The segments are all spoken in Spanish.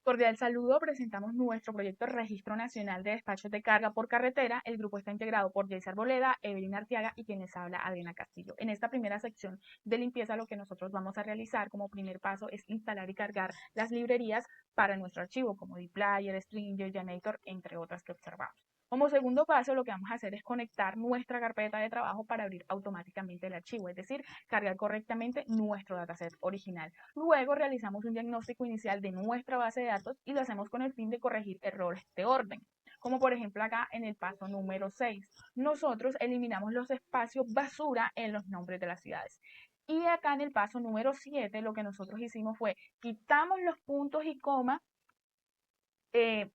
Cordial saludo, presentamos nuestro proyecto Registro Nacional de Despachos de Carga por Carretera. El grupo está integrado por Jayce Arboleda, Evelyn Arteaga y quien les habla, Adriana Castillo. En esta primera sección de limpieza, lo que nosotros vamos a realizar como primer paso es instalar y cargar las librerías para nuestro archivo, como dplyr, Stringer, Janitor, entre otras que observamos. Como segundo paso, lo que vamos a hacer es conectar nuestra carpeta de trabajo para abrir automáticamente el archivo, es decir, cargar correctamente nuestro dataset original. Luego realizamos un diagnóstico inicial de nuestra base de datos y lo hacemos con el fin de corregir errores de orden. Como por ejemplo acá en el paso número 6, nosotros eliminamos los espacios basura en los nombres de las ciudades. Y acá en el paso número 7 lo que nosotros hicimos fue quitamos los puntos y comas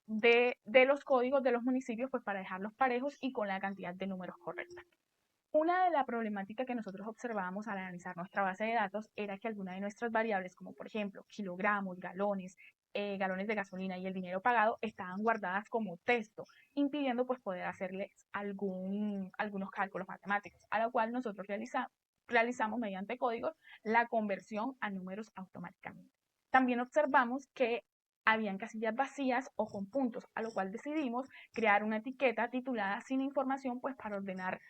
de los códigos de los municipios pues para dejarlos parejos y con la cantidad de números correcta. Una de las problemáticas que nosotros observábamos al analizar nuestra base de datos era que algunas de nuestras variables, como por ejemplo kilogramos, galones, galones de gasolina y el dinero pagado, estaban guardadas como texto, impidiendo pues poder hacerles algunos cálculos matemáticos, a lo cual nosotros realizamos mediante códigos la conversión a números automáticamente. También observamos que habían casillas vacías o con puntos, a lo cual decidimos crear una etiqueta titulada sin información pues para ordenar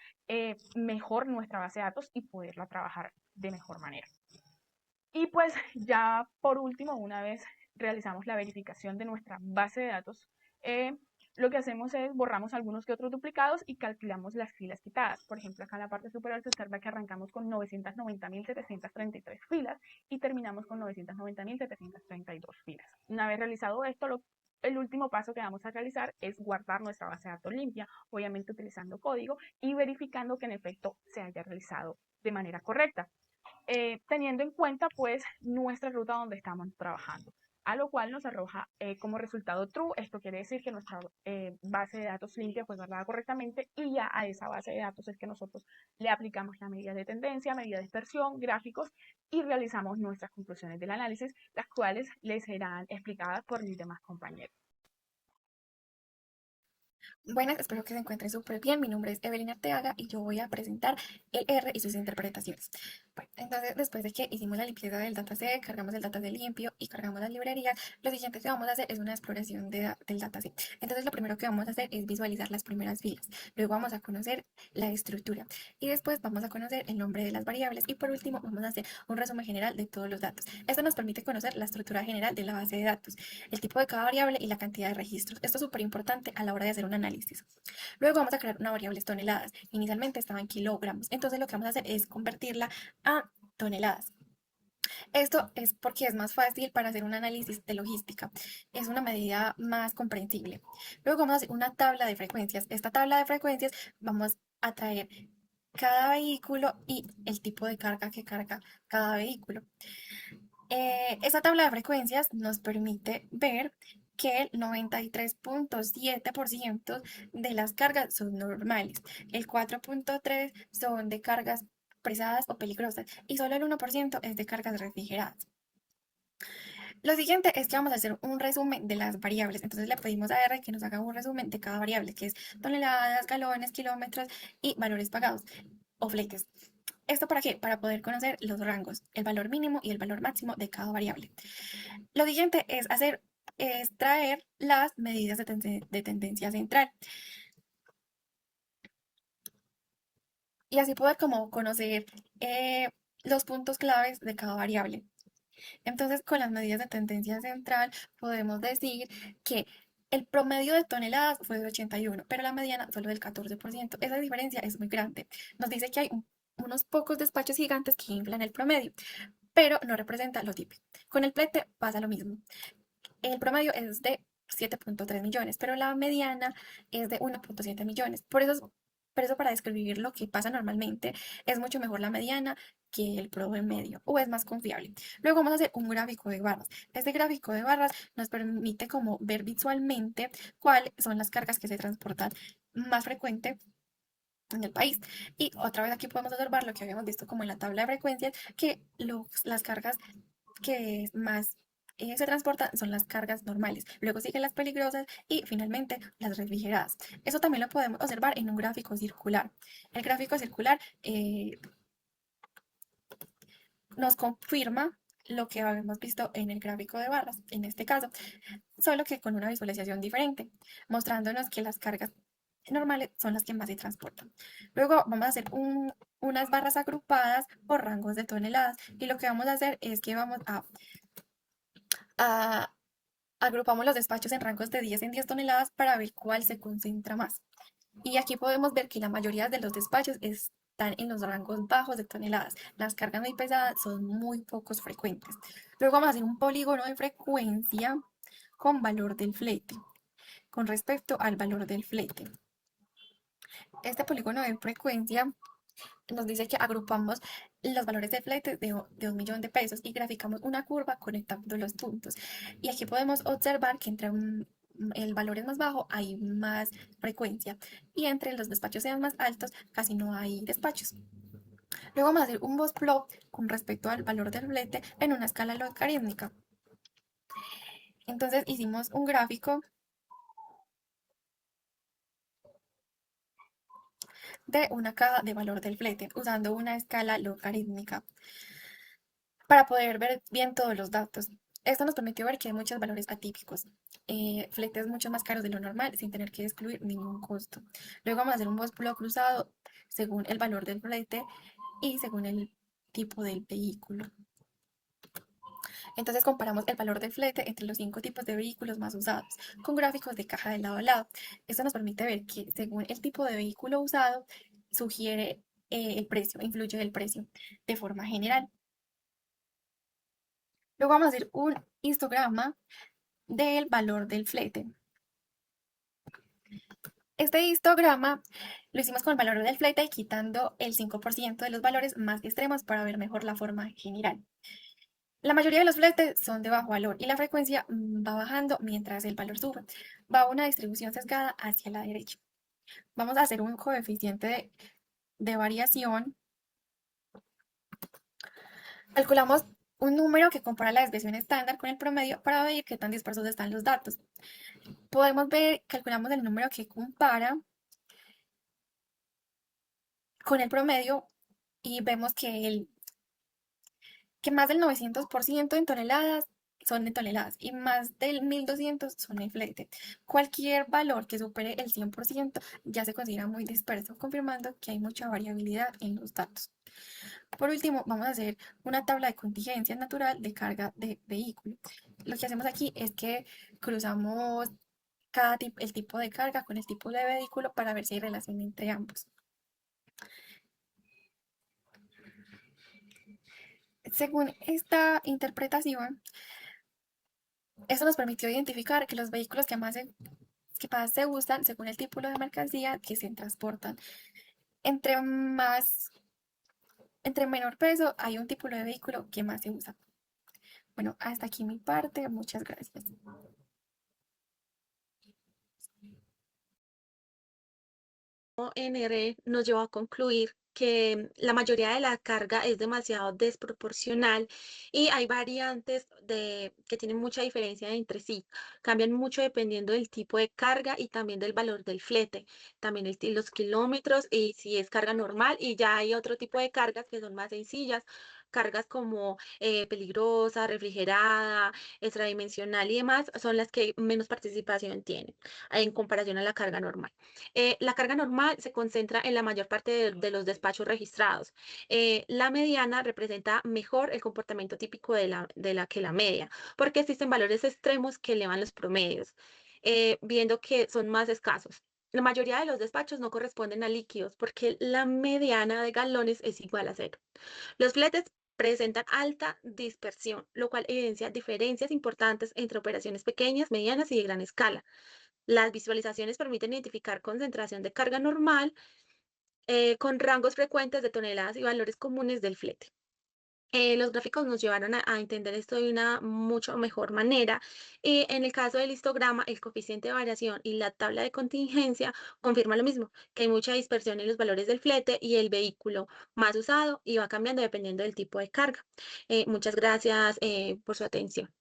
mejor nuestra base de datos y poderla trabajar de mejor manera. Y pues ya por último, una vez realizamos la verificación de nuestra base de datos, lo que hacemos es borramos algunos que otros duplicados y calculamos las filas quitadas. Por ejemplo, acá en la parte superior se observa que arrancamos con 990.733 filas y terminamos con 990.732 filas. Una vez realizado esto, el último paso que vamos a realizar es guardar nuestra base de datos limpia, obviamente utilizando código y verificando que en efecto se haya realizado de manera correcta. Teniendo en cuenta pues nuestra ruta donde estamos trabajando, a lo cual nos arroja como resultado true. Esto quiere decir que nuestra base de datos limpia fue guardada correctamente y ya a esa base de datos es que nosotros le aplicamos la medida de tendencia, medida de dispersión, gráficos y realizamos nuestras conclusiones del análisis, las cuales les serán explicadas por mis demás compañeros. Buenas, espero que se encuentren súper bien. Mi nombre es Evelyn Arteaga y yo voy a presentar el R y sus interpretaciones. Bueno, entonces después de que hicimos la limpieza del dataset, cargamos el dataset limpio y cargamos las librerías, lo siguiente que vamos a hacer es una exploración del dataset. Entonces lo primero que vamos a hacer es visualizar las primeras filas. Luego vamos a conocer la estructura y después vamos a conocer el nombre de las variables y por último vamos a hacer un resumen general de todos los datos. Esto nos permite conocer la estructura general de la base de datos, el tipo de cada variable y la cantidad de registros. Esto es súper importante a la hora de hacer un análisis. Luego vamos a crear una variable toneladas. Inicialmente estaba en kilogramos, entonces lo que vamos a hacer es convertirla a toneladas. Esto es porque es más fácil para hacer un análisis de logística. Es una medida más comprensible. Luego vamos a hacer una tabla de frecuencias. Esta tabla de frecuencias vamos a traer cada vehículo y el tipo de carga que carga cada vehículo. Esta tabla de frecuencias nos permite ver que el 93.7% de las cargas son normales, el 4.3% son de cargas pesadas o peligrosas y solo el 1% es de cargas refrigeradas. Lo siguiente es que vamos a hacer un resumen de las variables. Entonces le pedimos a R que nos haga un resumen de cada variable, que es toneladas, galones, kilómetros y valores pagados o fletes. ¿Esto para qué? Para poder conocer los rangos, el valor mínimo y el valor máximo de cada variable. Lo siguiente es traer las medidas de tendencia central y así poder como conocer los puntos claves de cada variable. Entonces, con las medidas de tendencia central podemos decir que el promedio de toneladas fue de 81, pero la mediana solo del 14%. Esa diferencia es muy grande. Nos dice que hay unos pocos despachos gigantes que inflan el promedio, pero no representa lo típico. Con el plete pasa lo mismo. El promedio es de 7.3 millones, pero la mediana es de 1.7 millones. Por eso para describir lo que pasa normalmente es mucho mejor la mediana que el promedio o es más confiable. Luego vamos a hacer un gráfico de barras. Este gráfico de barras nos permite como ver visualmente cuáles son las cargas que se transportan más frecuente en el país. Y otra vez aquí podemos observar lo que habíamos visto como en la tabla de frecuencias, que las cargas que más se transportan son las cargas normales, luego siguen las peligrosas y finalmente las refrigeradas. Eso también lo podemos observar en un gráfico circular. El gráfico circular nos confirma lo que habíamos visto en el gráfico de barras, en este caso, solo que con una visualización diferente, mostrándonos que las cargas normales son las que más se transportan. Luego vamos a hacer unas barras agrupadas por rangos de toneladas y lo que vamos a hacer es que vamos a agrupamos los despachos en rangos de 10 en 10 toneladas para ver cuál se concentra más. Y aquí podemos ver que la mayoría de los despachos están en los rangos bajos de toneladas. Las cargas muy pesadas son muy pocos frecuentes. Luego vamos a hacer un polígono de frecuencia con valor del flete, con respecto al valor del flete. Este polígono de frecuencia nos dice que agrupamos los valores de flete de 1.000.000 de pesos y graficamos una curva conectando los puntos. Y aquí podemos observar que entre el valor es más bajo hay más frecuencia y entre los despachos sean más altos casi no hay despachos. Luego vamos a hacer un box plot con respecto al valor del flete en una escala logarítmica. Entonces hicimos un gráfico de una caja de valor del flete usando una escala logarítmica para poder ver bien todos los datos. Esto nos permitió ver que hay muchos valores atípicos, fletes mucho más caros de lo normal sin tener que excluir ningún costo. Luego vamos a hacer un bóspulo cruzado según el valor del flete y según el tipo del vehículo. Entonces comparamos el valor del flete entre los 5 tipos de vehículos más usados con gráficos de caja de lado a lado. Esto nos permite ver que según el tipo de vehículo usado sugiere el precio, influye el precio de forma general. Luego vamos a hacer un histograma del valor del flete. Este histograma lo hicimos con el valor del flete quitando el 5% de los valores más extremos para ver mejor la forma general. La mayoría de los fletes son de bajo valor y la frecuencia va bajando mientras el valor sube. Va a una distribución sesgada hacia la derecha. Vamos a hacer un coeficiente de variación. Calculamos un número que compara la desviación estándar con el promedio para ver qué tan dispersos están los datos. Podemos ver, calculamos el número que compara con el promedio y vemos que más del 900% en toneladas son en toneladas y más del 1.200 son en flete. Cualquier valor que supere el 100% ya se considera muy disperso, confirmando que hay mucha variabilidad en los datos. Por último, vamos a hacer una tabla de contingencia natural de carga de vehículo. Lo que hacemos aquí es que cruzamos el tipo de carga con el tipo de vehículo para ver si hay relación entre ambos. Según esta interpretación, esto nos permitió identificar que los vehículos que más se usan según el tipo de mercancía que se transportan. Entre más, entre menor peso hay un tipo de vehículo que más se usa. Bueno, hasta aquí mi parte. Muchas gracias. NR nos llevó a concluir que la mayoría de la carga es demasiado desproporcional y hay variantes que tienen mucha diferencia entre sí. Cambian mucho dependiendo del tipo de carga y también del valor del flete, también los kilómetros y si es carga normal. Y ya hay otro tipo de cargas que son más sencillas, cargas como peligrosa, refrigerada, extradimensional y demás, son las que menos participación tienen en comparación a la carga normal. La carga normal se concentra en la mayor parte de los despachos registrados. La mediana representa mejor el comportamiento típico que la media, porque existen valores extremos que elevan los promedios, viendo que son más escasos. La mayoría de los despachos no corresponden a líquidos porque la mediana de galones es igual a cero. Los fletes presentan alta dispersión, lo cual evidencia diferencias importantes entre operaciones pequeñas, medianas y de gran escala. Las visualizaciones permiten identificar concentración de carga normal con rangos frecuentes de toneladas y valores comunes del flete. Los gráficos nos llevaron a entender esto de una mucho mejor manera. Y en el caso del histograma, el coeficiente de variación y la tabla de contingencia confirman lo mismo, que hay mucha dispersión en los valores del flete y el vehículo más usado y va cambiando dependiendo del tipo de carga. Muchas gracias por su atención.